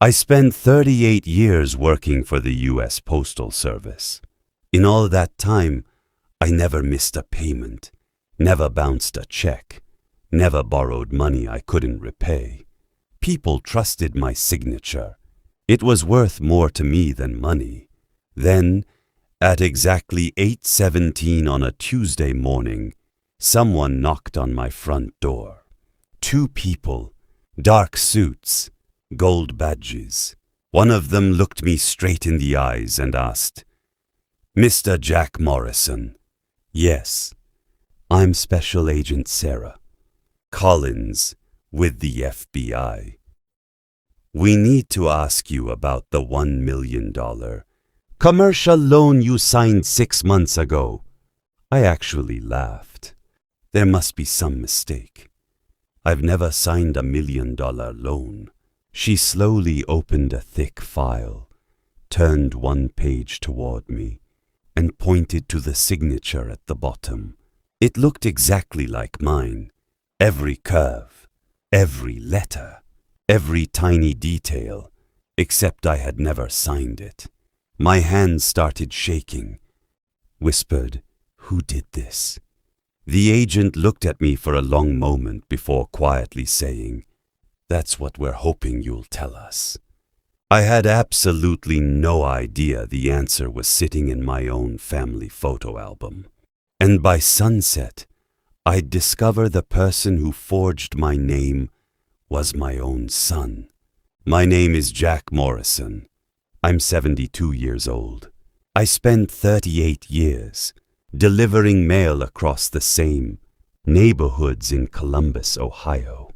I spent 38 years working for the U.S. Postal Service. In all that time, I never missed a payment, never bounced a check, never borrowed money I couldn't repay. People trusted my signature. It was worth more to me than money. Then, at exactly 8:17 on a Tuesday morning, someone knocked on my front door. 2 people, dark suits, gold badges. One of them looked me straight in the eyes and asked, "Mr. Jack Morrison?" "Yes, I'm Special Agent Sarah Collins with the FBI. We need to ask you about the $1 million commercial loan you signed 6 months ago." I actually laughed. There must be some mistake. I've never signed a $1 million loan. She slowly opened a thick file, turned one page toward me, and pointed to the signature at the bottom. It looked exactly like mine. Every curve, every letter, every tiny detail, except I had never signed it. My hands started shaking. Whispered, "Who did this?" The agent looked at me for a long moment before quietly saying, "That's what we're hoping you'll tell us." I had absolutely no idea the answer was sitting in my own family photo album. And by sunset, I'd discover the person who forged my name was my own son. My name is Jack Morrison. I'm 72 years old. I spent 38 years delivering mail across the same neighborhoods in Columbus, Ohio.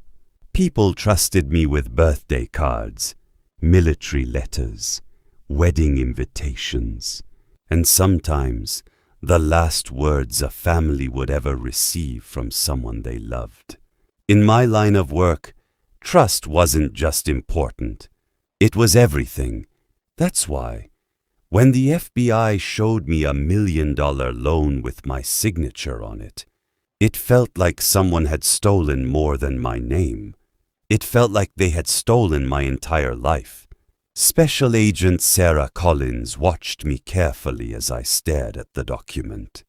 People trusted me with birthday cards, military letters, wedding invitations, and sometimes the last words a family would ever receive from someone they loved. In my line of work, trust wasn't just important. It was everything. That's why, when the FBI showed me a $1 million loan with my signature on it, it felt like someone had stolen more than my name. It felt like they had stolen my entire life. Special Agent Sarah Collins watched me carefully as I stared at the document.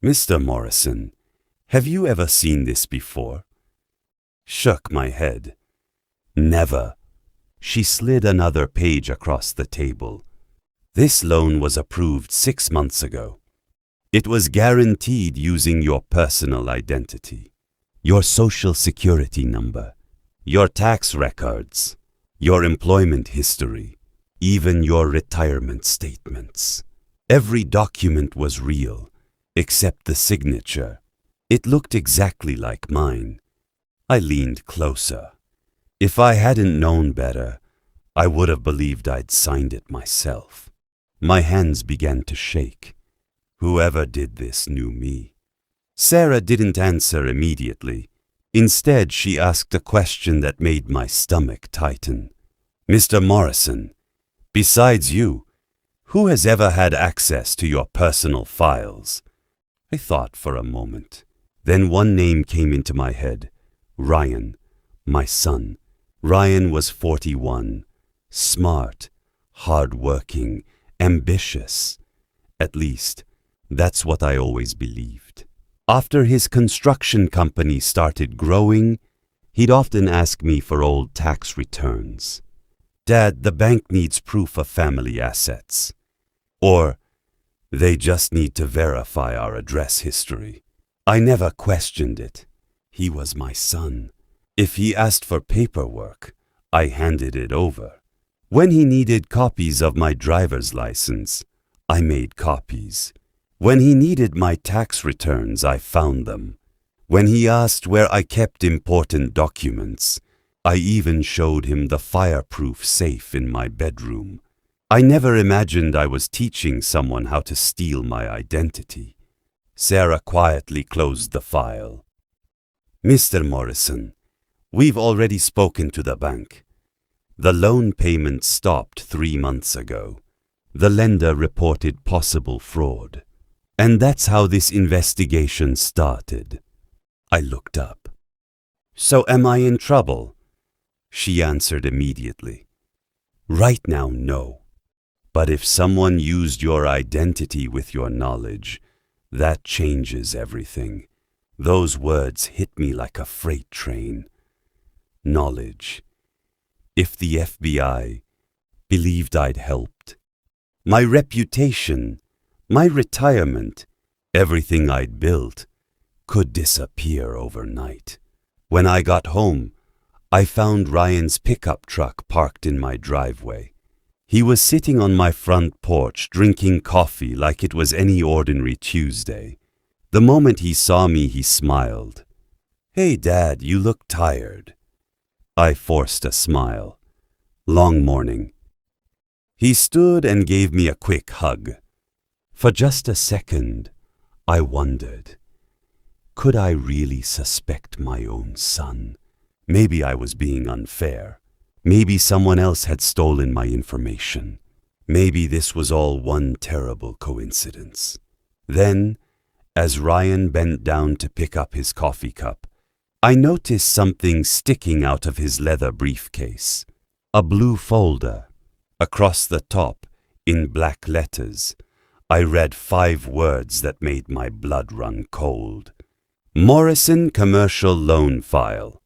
"Mr. Morrison, have you ever seen this before?" Shook my head. "Never." She slid another page across the table. "This loan was approved 6 months ago. It was guaranteed using your personal identity, your social security number, your tax records, your employment history, even your retirement statements. Every document was real, except the signature. It looked exactly like mine." I leaned closer. If I hadn't known better, I would have believed I'd signed it myself. My hands began to shake. Whoever did this knew me. Sarah didn't answer immediately. Instead, she asked a question that made my stomach tighten. "Mr. Morrison, besides you, who has ever had access to your personal files?" I thought for a moment. Then one name came into my head. Ryan, my son. Ryan was 41, smart, hard-working, ambitious. At least, that's what I always believed. After his construction company started growing, he'd often ask me for old tax returns. "Dad, the bank needs proof of family assets." Or, "They just need to verify our address history." I never questioned it. He was my son. If he asked for paperwork, I handed it over. When he needed copies of my driver's license, I made copies. When he needed my tax returns, I found them. When he asked where I kept important documents, I even showed him the fireproof safe in my bedroom. I never imagined I was teaching someone how to steal my identity. Sarah quietly closed the file. "Mr. Morrison, we've already spoken to the bank. The loan payment stopped 3 months ago. The lender reported possible fraud. And that's how this investigation started." I looked up. "So am I in trouble?" She answered immediately. Right now, no. But if someone used your identity with your knowledge, that changes everything. Those words hit me like a freight train. Knowledge. If the FBI believed I'd helped, my reputation, my retirement, everything I'd built could disappear overnight. When I got home, I found Ryan's pickup truck parked in my driveway. He was sitting on my front porch drinking coffee like it was any ordinary Tuesday. The moment he saw me, he smiled. "Hey, Dad, you look tired." I forced a smile. "Long morning." He stood and gave me a quick hug. For just a second, I wondered, could I really suspect my own son? Maybe I was being unfair. Maybe someone else had stolen my information. Maybe this was all one terrible coincidence. Then, as Ryan bent down to pick up his coffee cup, I noticed something sticking out of his leather briefcase. A blue folder. Across the top, in black letters, I read 5 words that made my blood run cold. Morrison Commercial Loan File.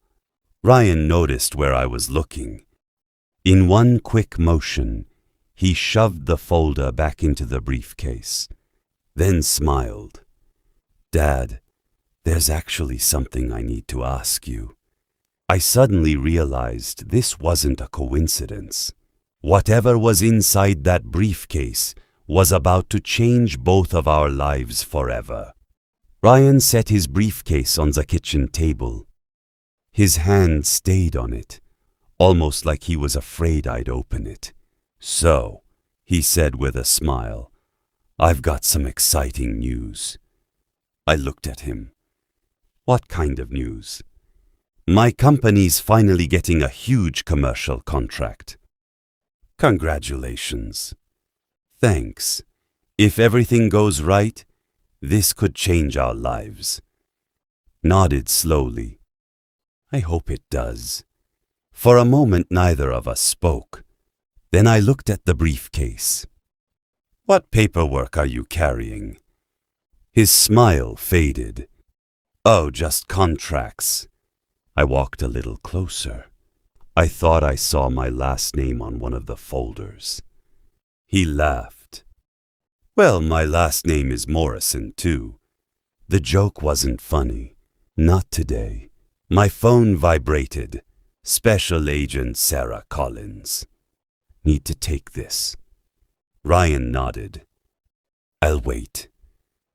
Ryan noticed where I was looking. In one quick motion, he shoved the folder back into the briefcase, then smiled. "Dad, there's actually something I need to ask you." I suddenly realized this wasn't a coincidence. Whatever was inside that briefcase was about to change both of our lives forever. Ryan set his briefcase on the kitchen table. His hand stayed on it, almost like he was afraid I'd open it. "So," he said with a smile, "I've got some exciting news." I looked at him. "What kind of news?" "My company's finally getting a huge commercial contract." "Congratulations." "Thanks. If everything goes right, this could change our lives." Nodded slowly. "I hope it does." For a moment, neither of us spoke. Then I looked at the briefcase. "What paperwork are you carrying?" His smile faded. "Oh, just contracts." I walked a little closer. I thought I saw my last name on one of the folders. He laughed. "Well, my last name is Morrison, too." The joke wasn't funny. Not today. My phone vibrated. Special Agent Sarah Collins. "Need to take this." Ryan nodded. "I'll wait."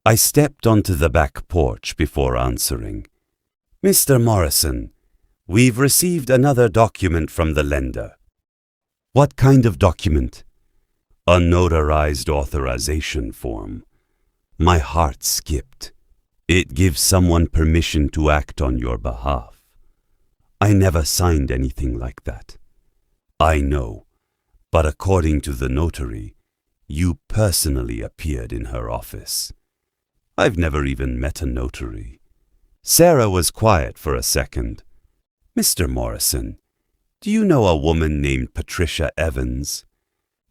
I stepped onto the back porch before answering. "Mr. Morrison, we've received another document from the lender." "What kind of document?" "A notarized authorization form." My heart skipped. It gives someone permission to act on your behalf. I never signed anything like that. "I know, but according to the notary, you personally appeared in her office." I've never even met a notary. Sarah was quiet for a second. "Mr. Morrison, do you know a woman named Patricia Evans?"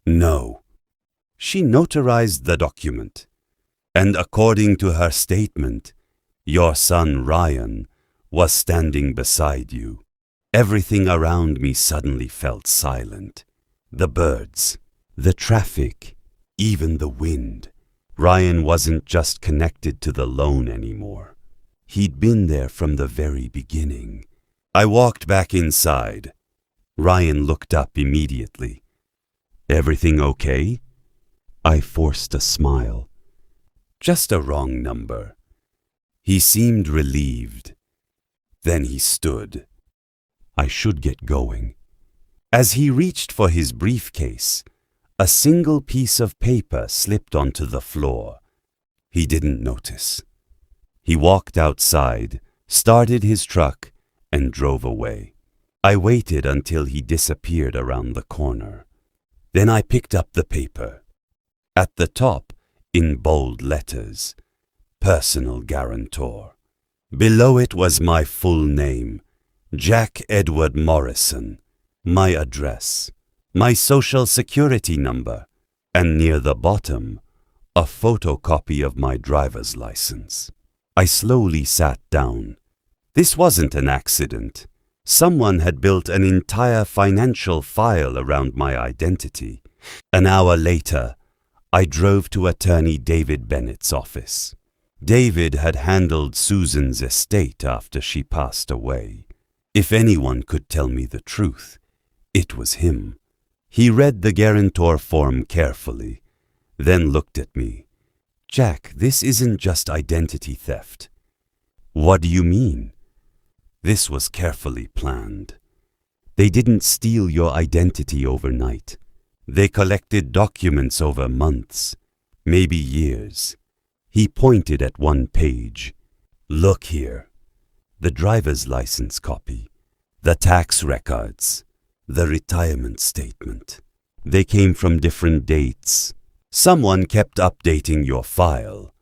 "No." "She notarized the document. And according to her statement, your son Ryan was standing beside you." Everything around me suddenly felt silent. The birds, the traffic, even the wind. Ryan wasn't just connected to the loan anymore. He'd been there from the very beginning. I walked back inside. Ryan looked up immediately. "Everything okay?" I forced a smile. "Just a wrong number." He seemed relieved. Then he stood. I should get going. As he reached for his briefcase, a single piece of paper slipped onto the floor. He didn't notice. He walked outside, started his truck, and drove away. I waited until he disappeared around the corner. Then I picked up the paper. At the top, in bold letters, "Personal Guarantor." Below it was my full name, Jack Edward Morrison, my address, my social security number, and near the bottom, a photocopy of my driver's license. I slowly sat down. This wasn't an accident. Someone had built an entire financial file around my identity. An hour later, I drove to Attorney David Bennett's office. David had handled Susan's estate after she passed away. If anyone could tell me the truth, it was him. He read the guarantor form carefully, then looked at me. "Jack, this isn't just identity theft." "What do you mean?" "This was carefully planned. They didn't steal your identity overnight. They collected documents over months, maybe years." He pointed at one page. "Look here. The driver's license copy, the tax records, the retirement statement. They came from different dates. Someone kept updating your file."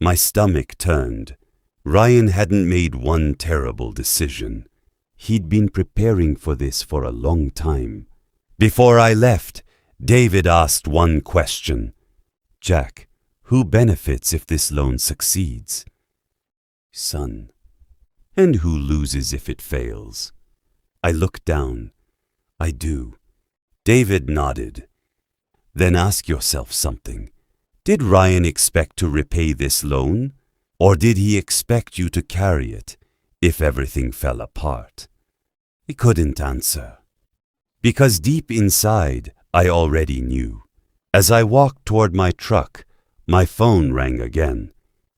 My stomach turned. Ryan hadn't made one terrible decision. He'd been preparing for this for a long time. Before I left, David asked one question. "Jack, who benefits if this loan succeeds?" "Son." "And who loses if it fails?" I looked down. "I do." David nodded. "Then ask yourself something. Did Ryan expect to repay this loan? Or did he expect you to carry it if everything fell apart?" I couldn't answer. Because deep inside, I already knew. As I walked toward my truck, my phone rang again.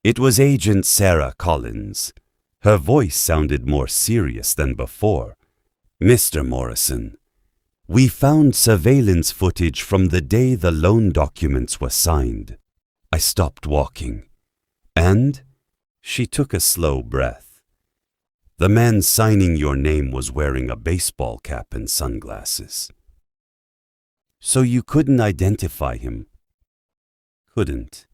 It was Agent Sarah Collins. Her voice sounded more serious than before. "Mr. Morrison, we found surveillance footage from the day the loan documents were signed." I stopped walking. "And?" She took a slow breath. "The man signing your name was wearing a baseball cap and sunglasses." "So you couldn't identify him?" "Couldn't.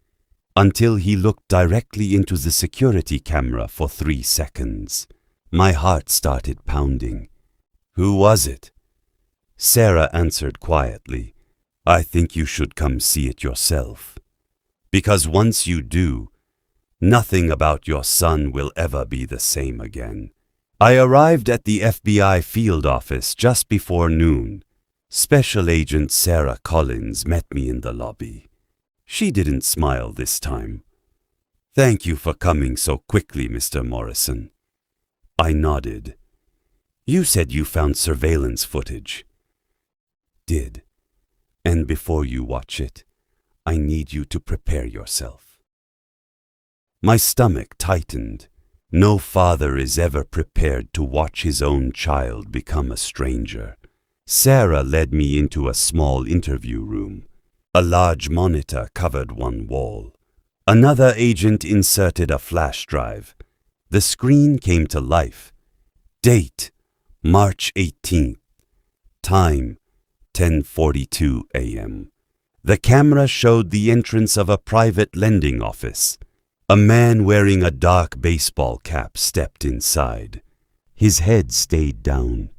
Until he looked directly into the security camera for 3 seconds. My heart started pounding. "Who was it?" Sarah answered quietly. "I think you should come see it yourself. Because once you do, nothing about your son will ever be the same again." I arrived at the FBI field office just before noon. Special Agent Sarah Collins met me in the lobby. She didn't smile this time. "Thank you for coming so quickly, Mr. Morrison." I nodded. "You said you found surveillance footage." "Did. And before you watch it, I need you to prepare yourself." My stomach tightened. No father is ever prepared to watch his own child become a stranger. Sarah led me into a small interview room. A large monitor covered one wall. Another agent inserted a flash drive. The screen came to life. Date, March 18th. Time, 10:42 a.m. The camera showed the entrance of a private lending office. A man wearing a dark baseball cap stepped inside. His head stayed down.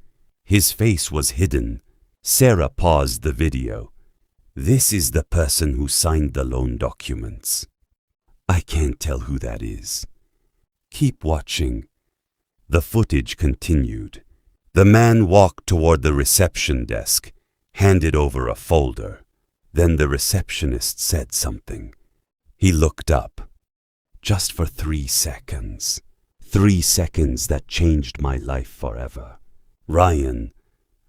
His face was hidden. Sarah paused the video. "This is the person who signed the loan documents." "I can't tell who that is." "Keep watching." The footage continued. The man walked toward the reception desk, handed over a folder. Then the receptionist said something. He looked up. Just for 3 seconds. 3 seconds that changed my life forever. Ryan,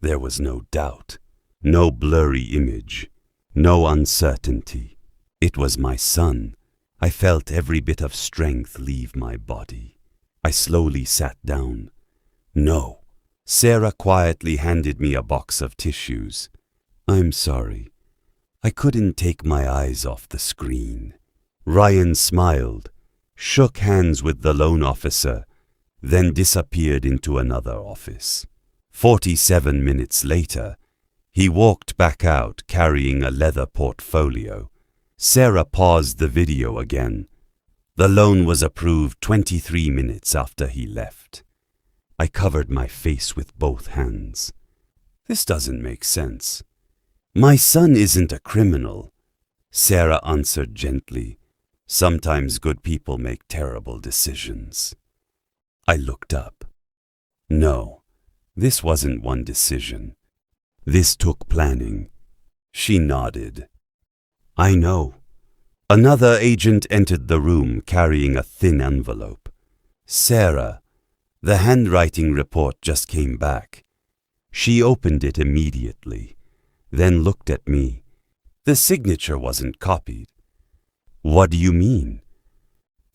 there was no doubt, no blurry image, no uncertainty. It was my son. I felt every bit of strength leave my body. I slowly sat down. "No." Sarah quietly handed me a box of tissues. "I'm sorry. I couldn't take my eyes off the screen." Ryan smiled, shook hands with the loan officer, then disappeared into another office. 47 minutes later, he walked back out carrying a leather portfolio. Sarah paused the video again. The loan was approved 23 minutes after he left. I covered my face with both hands. This doesn't make sense. My son isn't a criminal, Sarah answered gently. Sometimes good people make terrible decisions. I looked up. No, this wasn't one decision. This took planning. She nodded. I know. Another agent entered the room carrying a thin envelope. Sarah, the handwriting report just came back. She opened it immediately, then looked at me. The signature wasn't copied. What do you mean?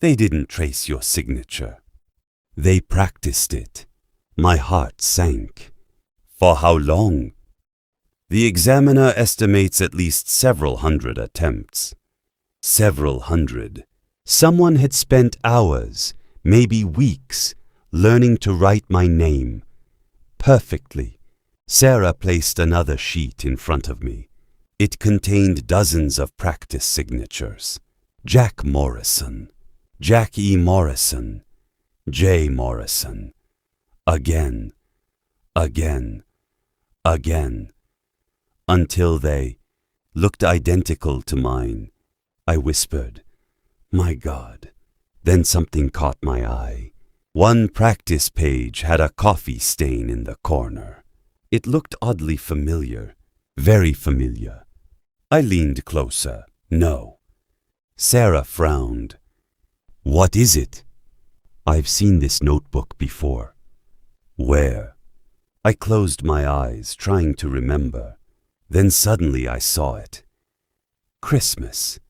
They didn't trace your signature. They practiced it. My heart sank. For how long? The examiner estimates at least several hundred attempts. Several hundred. Someone had spent hours, maybe weeks, learning to write my name. Perfectly. Sarah placed another sheet in front of me. It contained dozens of practice signatures. Jack Morrison. Jack E. Morrison. J. Morrison. Again. Again. Again. Until they looked identical to mine. I whispered, "My God." Then something caught my eye. One practice page had a coffee stain in the corner. It looked oddly familiar, very familiar. I leaned closer. No. Sarah frowned. What is it? I've seen this notebook before. Where? I closed my eyes, trying to remember. Then suddenly I saw it. Christmas.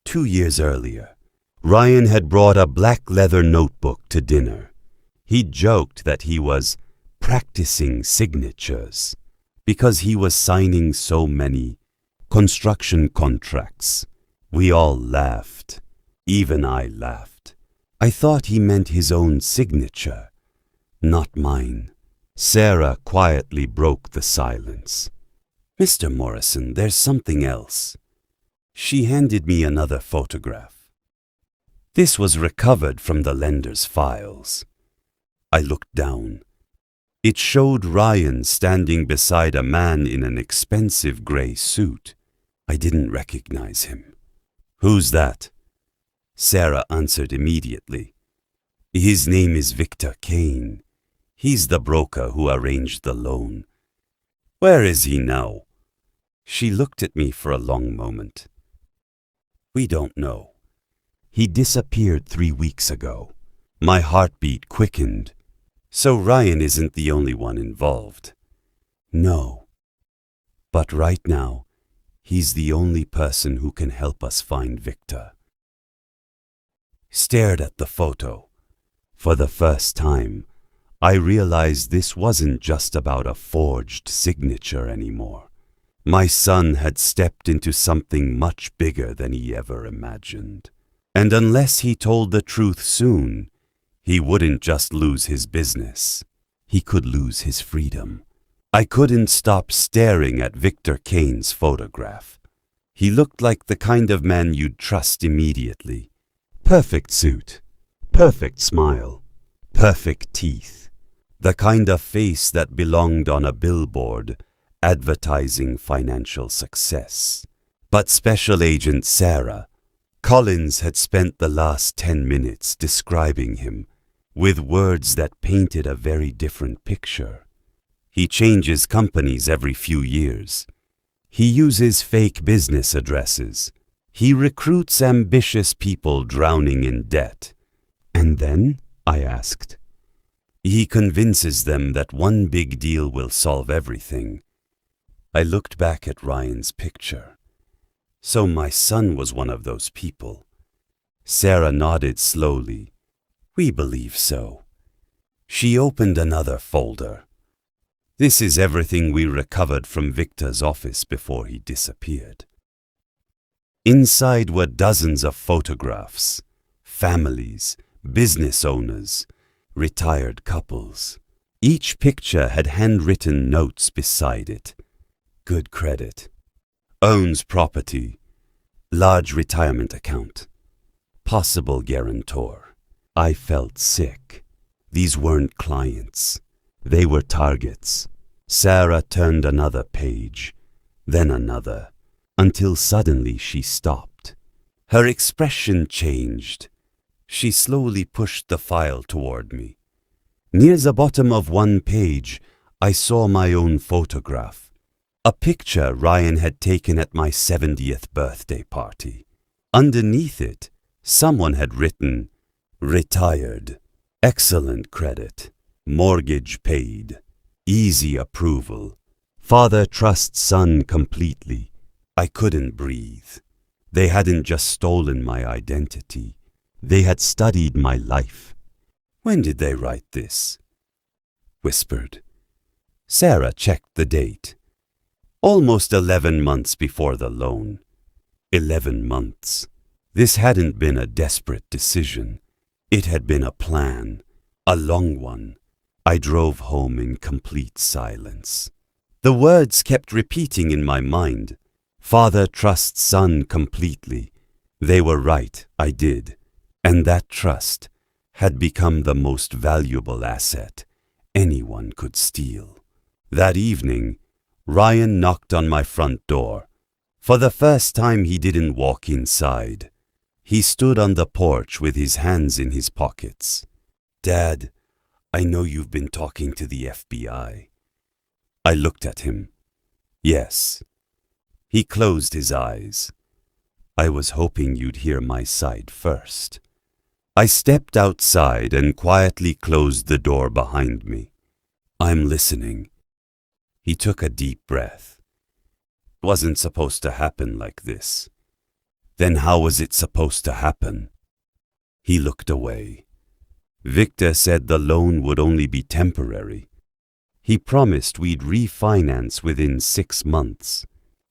2 years earlier, Ryan had brought a black leather notebook to dinner. He joked that he was practicing signatures because he was signing so many construction contracts. We all laughed. Even I laughed. I thought he meant his own signature, not mine. Sarah quietly broke the silence. Mr. Morrison, there's something else. She handed me another photograph. This was recovered from the lender's files. I looked down. It showed Ryan standing beside a man in an expensive gray suit. I didn't recognize him. Who's that? Sarah answered immediately. His name is Victor Kane. He's the broker who arranged the loan. Where is he now? She looked at me for a long moment. We don't know. He disappeared 3 weeks ago. My heartbeat quickened. So Ryan isn't the only one involved. No. But right now, he's the only person who can help us find Victor. Stared at the photo. For the first time, I realized this wasn't just about a forged signature anymore. My son had stepped into something much bigger than he ever imagined. And unless he told the truth soon, he wouldn't just lose his business. He could lose his freedom. I couldn't stop staring at Victor Kane's photograph. He looked like the kind of man you'd trust immediately. Perfect suit, perfect smile, perfect teeth. The kind of face that belonged on a billboard advertising financial success. But Special Agent Sarah Collins had spent the last 10 minutes describing him with words that painted a very different picture. He changes companies every few years. He uses fake business addresses. He recruits ambitious people drowning in debt. And then, I asked, he convinces them that one big deal will solve everything. I looked back at Ryan's picture. So my son was one of those people. Sarah nodded slowly. We believe so. She opened another folder. This is everything we recovered from Victor's office before he disappeared. Inside were dozens of photographs, families, business owners, retired couples. Each picture had handwritten notes beside it. Good credit. Owns property. Large retirement account. Possible guarantor. I felt sick. These weren't clients. They were targets. Sarah turned another page. then another, until suddenly she stopped. Her expression changed. She slowly pushed the file toward me. Near the bottom of one page, I saw my own photograph, a picture Ryan had taken at my 70th birthday party. Underneath it, someone had written, "Retired, excellent credit, mortgage paid, easy approval, father trusts son completely." I couldn't breathe. They hadn't just stolen my identity. They had studied my life. "When did they write this?" whispered. Sarah checked the date. Almost 11 months before the loan. 11 months. This hadn't been a desperate decision. It had been a plan, a long one. I drove home in complete silence. The words kept repeating in my mind. Father trusts son completely. They were right, I did. And that trust had become the most valuable asset anyone could steal. That evening, Ryan knocked on my front door. For the first time, he didn't walk inside. He stood on the porch with his hands in his pockets. "Dad, I know you've been talking to the FBI." I looked at him. "Yes." He closed his eyes. "I was hoping you'd hear my side first." I stepped outside and quietly closed the door behind me. "I'm listening." He took a deep breath. "It wasn't supposed to happen like this." "Then how was it supposed to happen?" He looked away. "Victor said the loan would only be temporary. He promised we'd refinance within 6 months.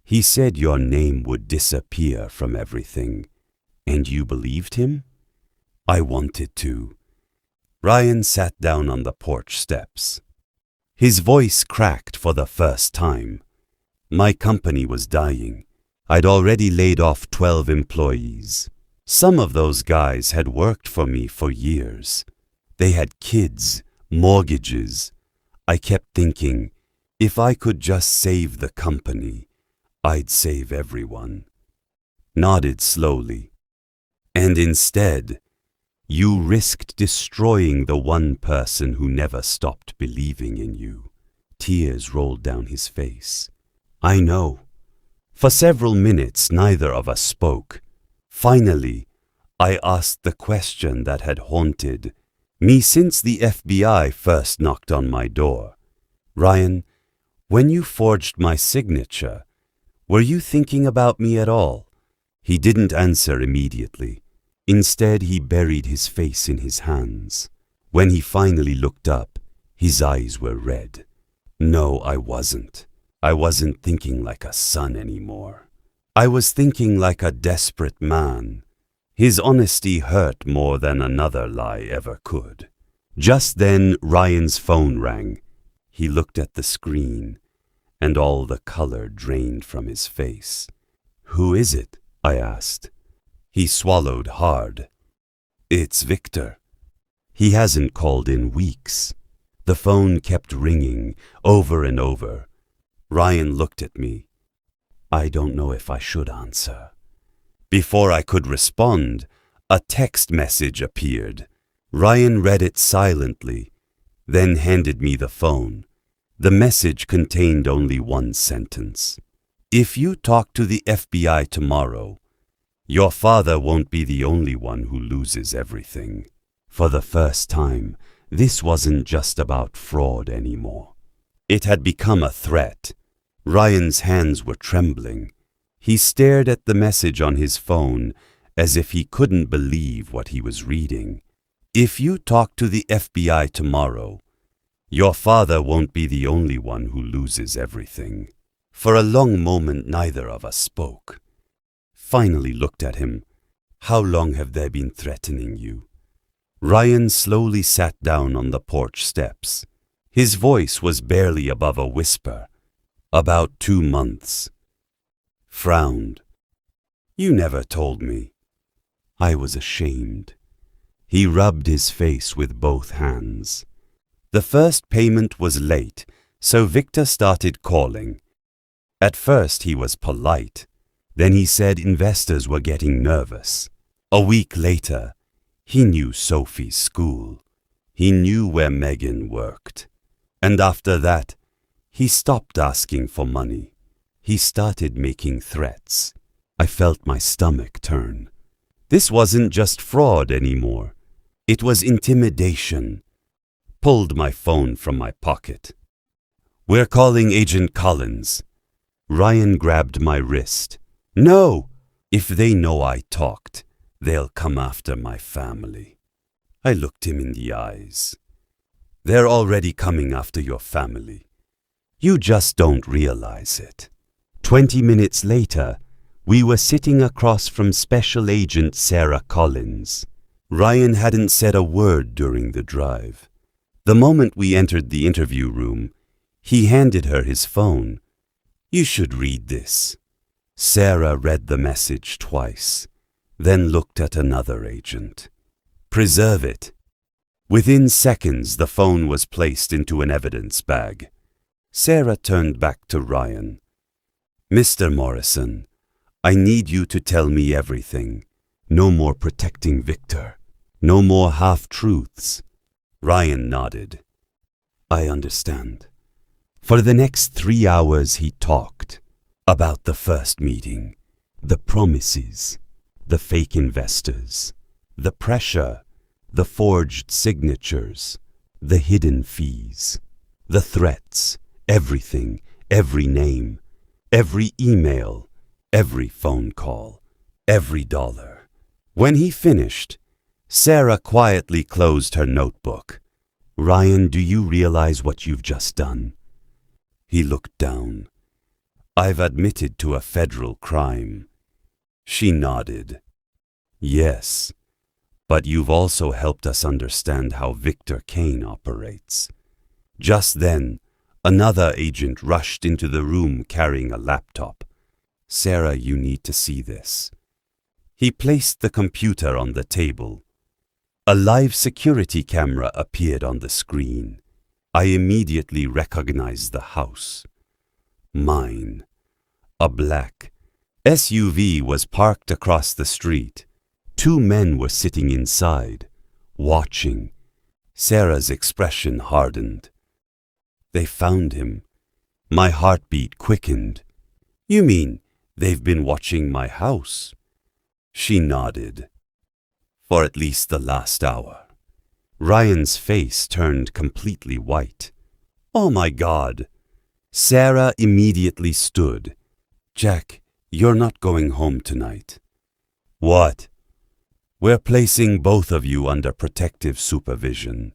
He said your name would disappear from everything. And you believed him?" I wanted to. Ryan sat down on the porch steps. His voice cracked for the first time. My company was dying. I'd already laid off 12 employees. Some of those guys had worked for me for years. They had kids, mortgages. I kept thinking, if I could just save the company, I'd save everyone. Nodded slowly. "And instead, you risked destroying the one person who never stopped believing in you." Tears rolled down his face. "I know." For several minutes, neither of us spoke. Finally, I asked the question that had haunted me since the FBI first knocked on my door. "Ryan, when you forged my signature, were you thinking about me at all?" He didn't answer immediately. Instead, he buried his face in his hands. When he finally looked up, his eyes were red. "No, I wasn't. I wasn't thinking like a son anymore. I was thinking like a desperate man." His honesty hurt more than another lie ever could. Just then, Ryan's phone rang. He looked at the screen, and all the color drained from his face. "Who is it?" I asked. He swallowed hard. "It's Victor. He hasn't called in weeks." The phone kept ringing over and over. Ryan looked at me. "I don't know if I should answer." Before I could respond, a text message appeared. Ryan read it silently, then handed me the phone. The message contained only one sentence. "If you talk to the FBI tomorrow, your father won't be the only one who loses everything." For the first time, this wasn't just about fraud anymore. It had become a threat. Ryan's hands were trembling. He stared at the message on his phone as if he couldn't believe what he was reading. "If you talk to the FBI tomorrow, your father won't be the only one who loses everything." For a long moment, neither of us spoke. Finally looked at him. "How long have they been threatening you?" Ryan slowly sat down on the porch steps. His voice was barely above a whisper. "About 2 months. Frowned. "You never told me." I was ashamed. He rubbed his face with both hands. The first payment was late, so Victor started calling. At first he was polite. Then he said investors were getting nervous. A week later, he knew Sophie's school. He knew where Megan worked. And after that, he stopped asking for money. He started making threats. I felt my stomach turn. This wasn't just fraud anymore. It was intimidation. Pulled my phone from my pocket. "We're calling Agent Collins." Ryan grabbed my wrist. "No! If they know I talked, they'll come after my family." I looked him in the eyes. "They're already coming after your family. You just don't realize it." 20 minutes later, we were sitting across from Special Agent Sarah Collins. Ryan hadn't said a word during the drive. The moment we entered the interview room, he handed her his phone. "You should read this." Sarah read the message twice, then looked at another agent. "Preserve it." Within seconds, the phone was placed into an evidence bag. Sarah turned back to Ryan. "Mr. Morrison, I need you to tell me everything. No more protecting Victor. No more half-truths." Ryan nodded. "I understand." For the next 3 hours he talked about the first meeting, the promises, the fake investors, the pressure, the forged signatures, the hidden fees, the threats, everything, every name, every email, every phone call, every dollar. When he finished, Sarah quietly closed her notebook. "Ryan, do you realize what you've just done?" He looked down. "I've admitted to a federal crime." She nodded. "Yes, but you've also helped us understand how Victor Kane operates." Just then, another agent rushed into the room carrying a laptop. "Sarah, you need to see this." He placed the computer on the table. A live security camera appeared on the screen. I immediately recognized the house. Mine. A black SUV was parked across the street. 2 men were sitting inside, watching. Sarah's expression hardened. "They found him." My heartbeat quickened. "You mean they've been watching my house?" She nodded. "For at least the last hour." Ryan's face turned completely white. "Oh my God!" Sarah immediately stood. "Jack, you're not going home tonight." "What?" "We're placing both of you under protective supervision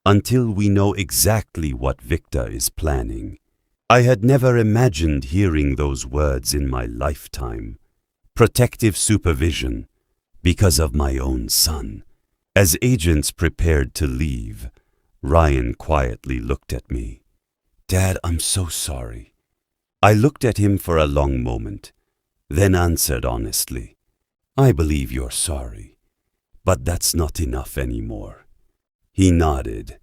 until we know exactly what Victor is planning." I had never imagined hearing those words in my lifetime. Protective supervision, because of my own son. As agents prepared to leave, Ryan quietly looked at me. "Dad, I'm so sorry." I looked at him for a long moment, then answered honestly, "I believe you're sorry, but that's not enough anymore." He nodded.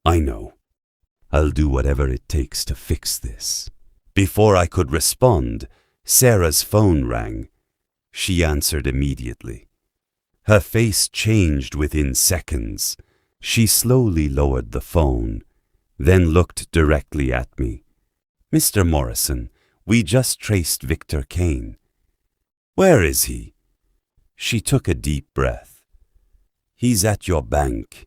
"I know. I'll do whatever it takes to fix this." Before I could respond, Sarah's phone rang. She answered immediately. Her face changed within seconds. She slowly lowered the phone, then looked directly at me. "Mr. Morrison, we just traced Victor Kane." "Where is he?" She took a deep breath. "He's at your bank,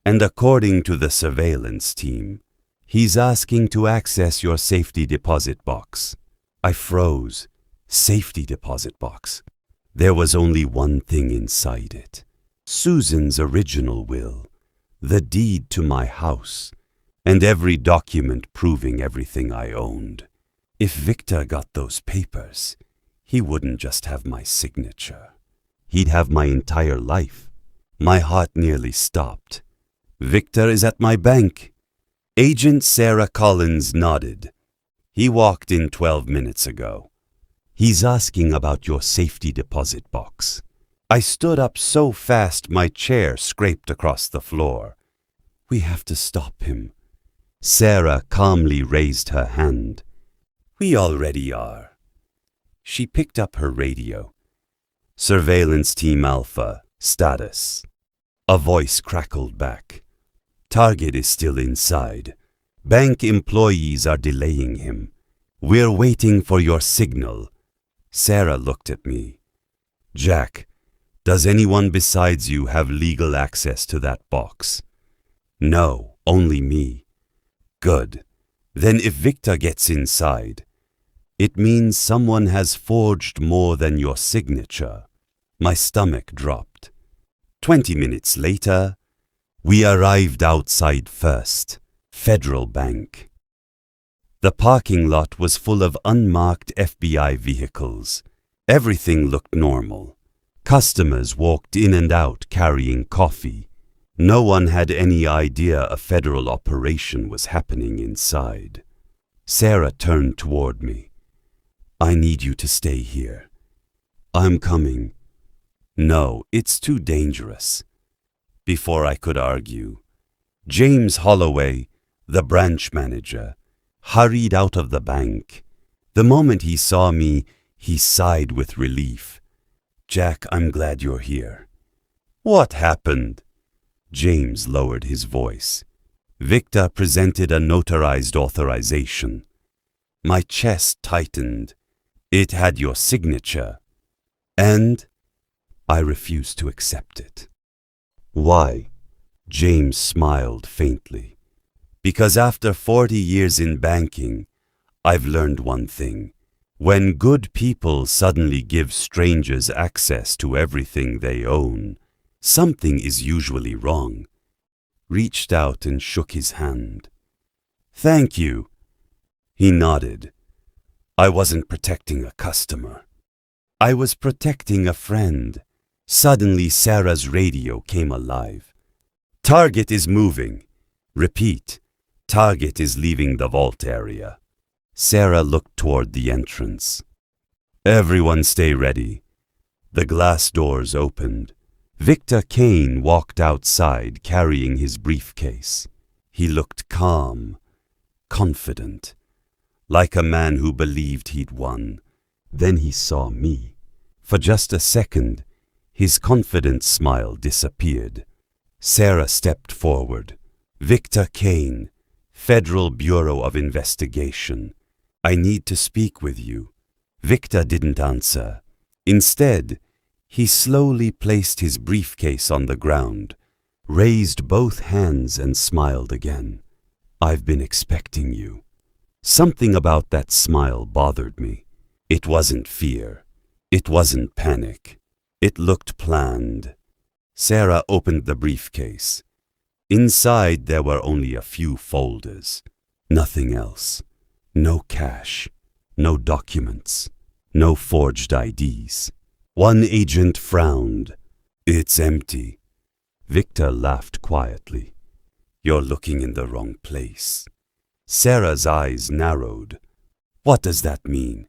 and according to the surveillance team, he's asking to access your safety deposit box." I froze. Safety deposit box. There was only one thing inside it. Susan's original will, the deed to my house, and every document proving everything I owned. If Victor got those papers, he wouldn't just have my signature. He'd have my entire life. My heart nearly stopped. "Victor is at my bank." Agent Sarah Collins nodded. "He walked in 12 minutes ago. He's asking about your safety deposit box." I stood up so fast my chair scraped across the floor. "We have to stop him." Sarah calmly raised her hand. We already are. She picked up her radio. Surveillance Team Alpha, status. A voice crackled back. Target is still inside. Bank employees are delaying him. We're waiting for your signal. Sarah looked at me. Jack, does anyone besides you have legal access to that box? No, only me. Good. Then if Victor gets inside, it means someone has forged more than your signature. My stomach dropped. 20 minutes later, we arrived outside First Federal Bank. The parking lot was full of unmarked FBI vehicles. Everything looked normal. Customers walked in and out carrying coffee. No one had any idea a federal operation was happening inside. Sarah turned toward me. I need you to stay here. I'm coming. No, it's too dangerous. Before I could argue, James Holloway, the branch manager, hurried out of the bank. The moment he saw me, he sighed with relief. Jack, I'm glad you're here. What happened? James lowered his voice. Victor presented a notarized authorization. My chest tightened. It had your signature. And I refused to accept it. Why? James smiled faintly. Because after 40 years in banking, I've learned one thing. When good people suddenly give strangers access to everything they own, something is usually wrong. Reached out and shook his hand. Thank you. He nodded. I wasn't protecting a customer. I was protecting a friend. Suddenly Sarah's radio came alive. Target is moving. Repeat. Target is leaving the vault area. Sarah looked toward the entrance. Everyone stay ready. The glass doors opened. Victor Kane walked outside carrying his briefcase. He looked calm, confident, like a man who believed he'd won. Then he saw me. For just a second, his confident smile disappeared. Sarah stepped forward. Victor Kane, Federal Bureau of Investigation. I need to speak with you. Victor didn't answer. Instead, he slowly placed his briefcase on the ground, raised both hands and smiled again. I've been expecting you. Something about that smile bothered me. It wasn't fear. It wasn't panic. It looked planned. Sarah opened the briefcase. Inside there were only a few folders. Nothing else. No cash. No documents. No forged IDs. One agent frowned. It's empty. Victor laughed quietly. You're looking in the wrong place. Sarah's eyes narrowed. What does that mean?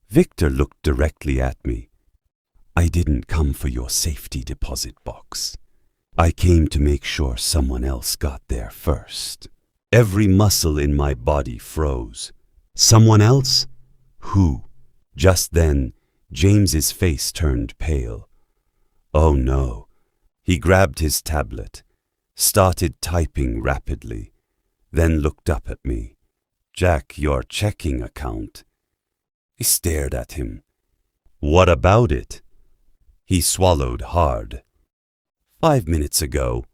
Victor looked directly at me. I didn't come for your safety deposit box. I came to make sure someone else got there first. Every muscle in my body froze. Someone else? Who? Just then, James's face turned pale. Oh no. He grabbed his tablet, started typing rapidly, then looked up at me. Jack, your checking account. I stared at him. What about it? He swallowed hard. 5 minutes ago,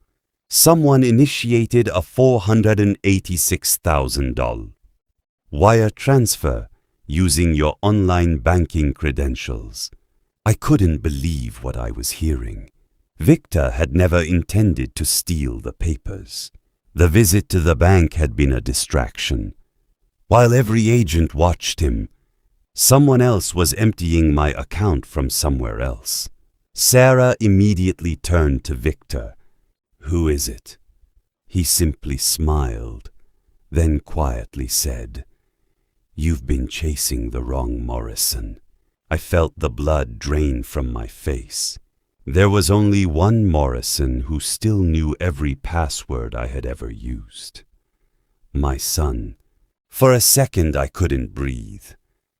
someone initiated a $486,000 wire transfer using your online banking credentials. I couldn't believe what I was hearing. Victor had never intended to steal the papers. The visit to the bank had been a distraction. While every agent watched him, someone else was emptying my account from somewhere else. Sarah immediately turned to Victor. Who is it? He simply smiled, then quietly said, You've been chasing the wrong Morrison. I felt the blood drain from my face. There was only one Morrison who still knew every password I had ever used. My son, For a second I couldn't breathe.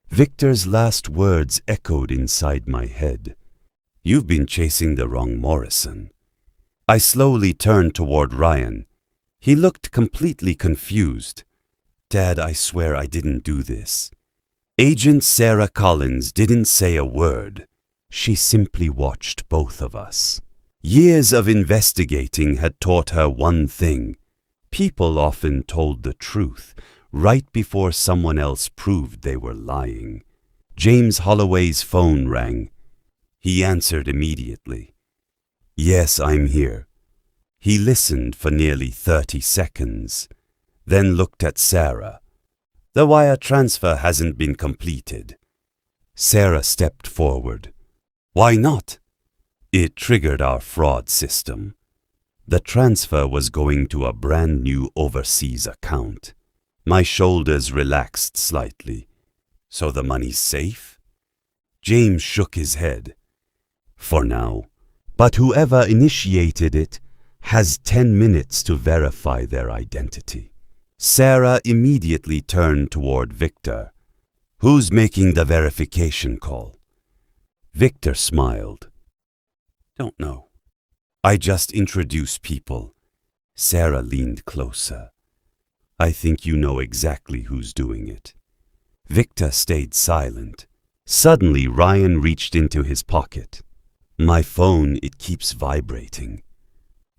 Victor's last words echoed inside my head. You've been chasing the wrong Morrison. I slowly turned toward Ryan. He looked completely confused. Dad, I swear I didn't do this. Agent Sarah Collins didn't say a word. She simply watched both of us. Years of investigating had taught her one thing. People often told the truth right before someone else proved they were lying. James Holloway's phone rang. He answered immediately. Yes, I'm here. He listened for nearly 30 seconds, then looked at Sarah. The wire transfer hasn't been completed. Sarah stepped forward. Why not? It triggered our fraud system. The transfer was going to a brand new overseas account. My shoulders relaxed slightly. So the money's safe? James shook his head. For now. But whoever initiated it has 10 minutes to verify their identity. Sarah immediately turned toward Victor. Who's making the verification call? Victor smiled. Don't know. I just introduce people. Sarah leaned closer. I think you know exactly who's doing it. Victor stayed silent. Suddenly, Ryan reached into his pocket. My phone, it keeps vibrating.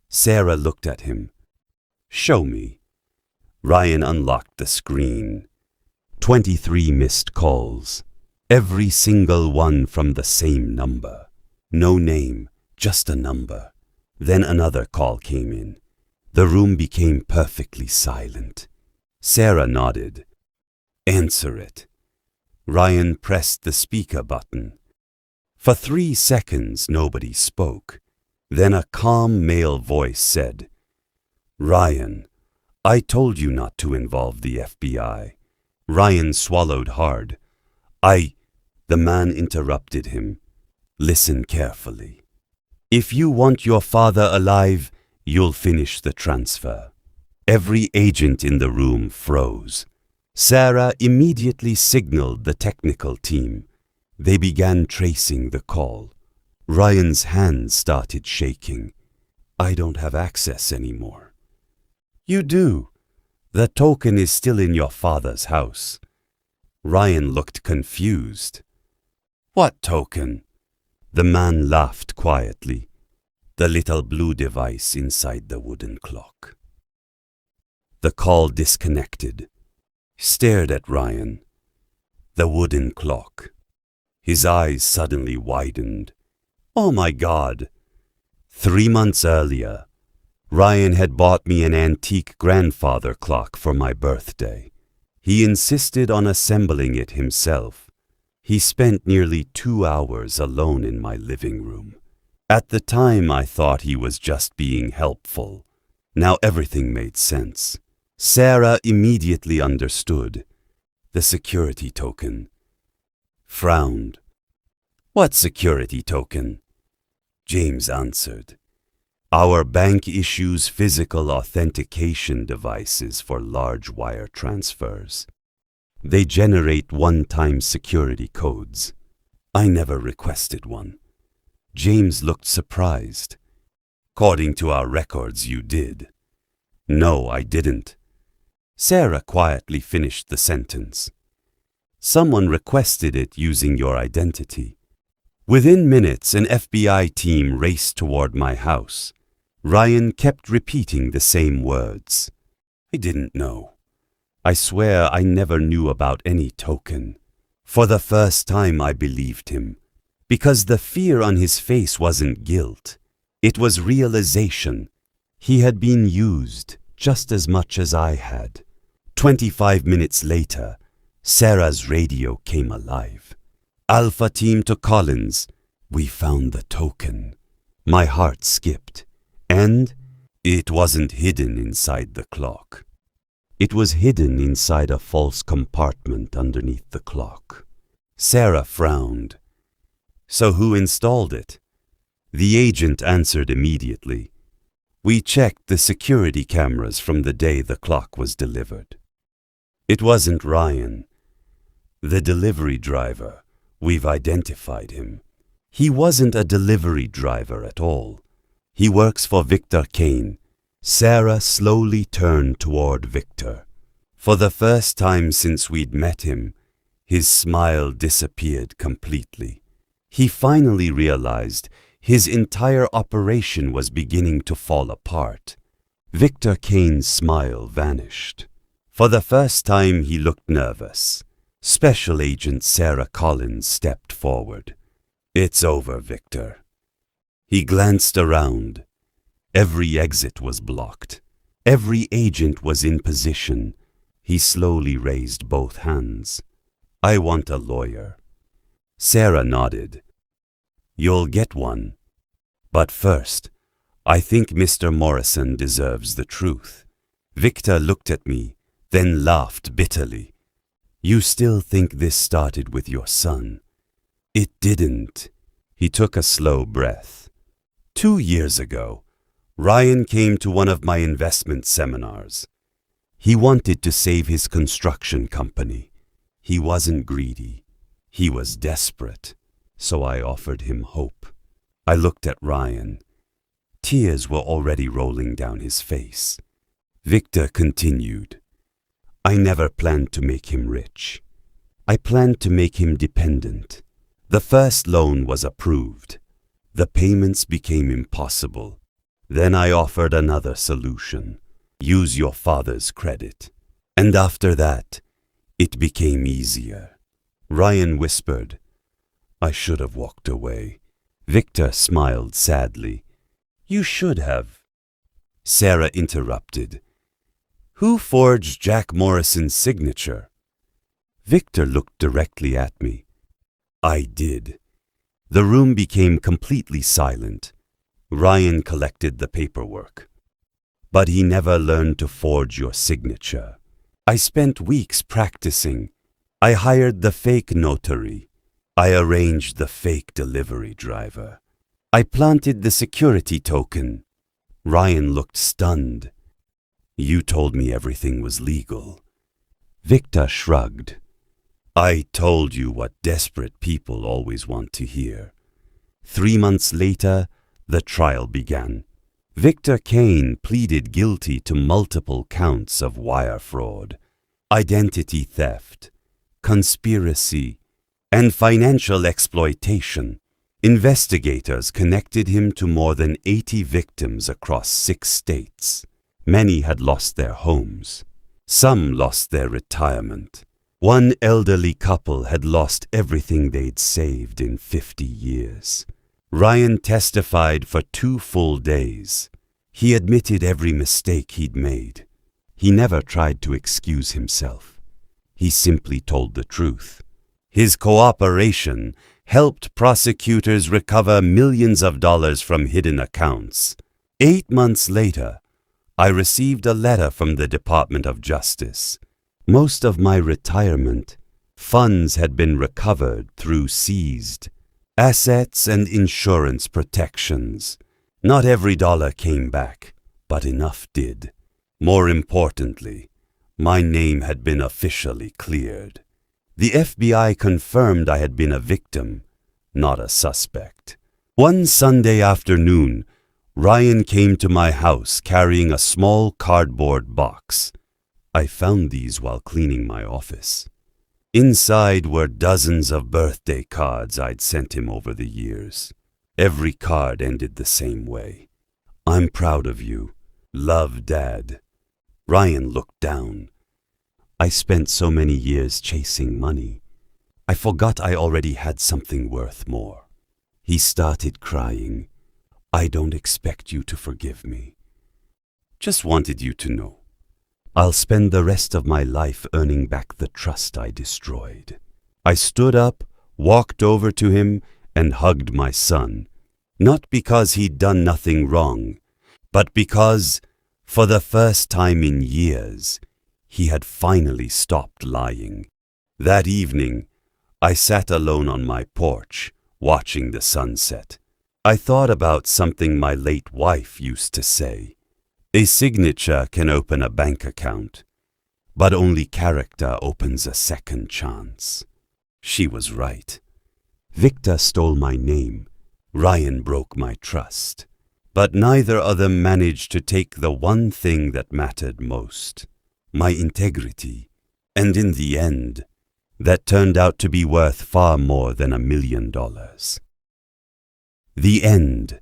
Sarah looked at him. Show me. Ryan unlocked the screen. 23 missed calls. Every single one from the same number. No name, just a number. Then another call came in. The room became perfectly silent. Sarah nodded. Answer it. Ryan pressed the speaker button. For 3 seconds, nobody spoke. Then a calm male voice said, Ryan, I told you not to involve the FBI. Ryan swallowed hard. The man interrupted him. Listen carefully. If you want your father alive, you'll finish the transfer. Every agent in the room froze. Sarah immediately signaled the technical team. They began tracing the call. Ryan's hands started shaking. I don't have access anymore. You do. The token is still in your father's house. Ryan looked confused. What token? The man laughed quietly. The little blue device inside the wooden clock. The call disconnected. Stared at Ryan. The wooden clock. His eyes suddenly widened. Oh my God! 3 months earlier, Ryan had bought me an antique grandfather clock for my birthday. He insisted on assembling it himself. He spent nearly 2 hours alone in my living room. At the time, I thought he was just being helpful. Now everything made sense. Sarah immediately understood. The security token. Frowned. What security token? James answered. Our bank issues physical authentication devices for large wire transfers. They generate one-time security codes. I never requested one. James looked surprised. According to our records, you did. No, I didn't. Sarah quietly finished the sentence. Someone requested it using your identity. Within minutes, an FBI team raced toward my house. Ryan kept repeating the same words. I didn't know. I swear I never knew about any token. For the first time, I believed him. Because the fear on his face wasn't guilt. It was realization. He had been used just as much as I had. 25 minutes later, Sarah's radio came alive. Alpha team to Collins. We found the token. My heart skipped. And it wasn't hidden inside the clock. It was hidden inside a false compartment underneath the clock. Sarah frowned. So who installed it? The agent answered immediately. We checked the security cameras from the day the clock was delivered. It wasn't Ryan. The delivery driver. We've identified him. He wasn't a delivery driver at all. He works for Victor Kane. Sarah slowly turned toward Victor. For the first time since we'd met him, his smile disappeared completely. He finally realized his entire operation was beginning to fall apart. Victor Kane's smile vanished. For the first time he looked nervous. Special Agent Sarah Collins stepped forward. "It's over, Victor." He glanced around. Every exit was blocked. Every agent was in position. He slowly raised both hands. "I want a lawyer." Sarah nodded. "You'll get one. But first, I think Mr. Morrison deserves the truth." Victor looked at me, then laughed bitterly. "You still think this started with your son?" "It didn't." He took a slow breath. 2 years ago, Ryan came to one of my investment seminars. He wanted to save his construction company. He wasn't greedy. He was desperate. So I offered him hope. I looked at Ryan. Tears were already rolling down his face. Victor continued. "I never planned to make him rich. I planned to make him dependent. The first loan was approved. The payments became impossible. Then I offered another solution. Use your father's credit. And after that, it became easier." Ryan whispered, "I should have walked away." Victor smiled sadly. "You should have." Sarah interrupted. "Who forged Jack Morrison's signature?" Victor looked directly at me. "I did." The room became completely silent. Ryan collected the paperwork. "But he never learned to forge your signature. I spent weeks practicing. I hired the fake notary. I arranged the fake delivery driver. I planted the security token." Ryan looked stunned. "You told me everything was legal." Victor shrugged. "I told you what desperate people always want to hear." 3 months later, the trial began. Victor Kane pleaded guilty to multiple counts of wire fraud, identity theft, conspiracy, and financial exploitation. Investigators connected him to more than 80 victims across 6 states. Many had lost their homes. Some lost their retirement. One elderly couple had lost everything they'd saved in 50 years. Ryan testified for 2 full days. He admitted every mistake he'd made. He never tried to excuse himself. He simply told the truth. His cooperation helped prosecutors recover millions of dollars from hidden accounts. 8 months later, I received a letter from the Department of Justice. Most of my retirement funds had been recovered through seized assets and insurance protections. Not every dollar came back, but enough did. More importantly, my name had been officially cleared. The FBI confirmed I had been a victim, not a suspect. One Sunday afternoon, Ryan came to my house carrying a small cardboard box. I found these while cleaning my office. Inside were dozens of birthday cards I'd sent him over the years. Every card ended the same way. "I'm proud of you. Love, Dad." Ryan looked down. I spent so many years chasing money. I forgot I already had something worth more. He started crying. "I don't expect you to forgive me. Just wanted you to know. I'll spend the rest of my life earning back the trust I destroyed." I stood up, walked over to him, and hugged my son. Not because he'd done nothing wrong, but because, for the first time in years, he had finally stopped lying. That evening, I sat alone on my porch, watching the sunset. I thought about something my late wife used to say. A signature can open a bank account. But only character opens a second chance. She was right. Victor stole my name. Ryan broke my trust. But neither of them managed to take the one thing that mattered most, my integrity. And in the end, that turned out to be worth far more than $1 million. The end.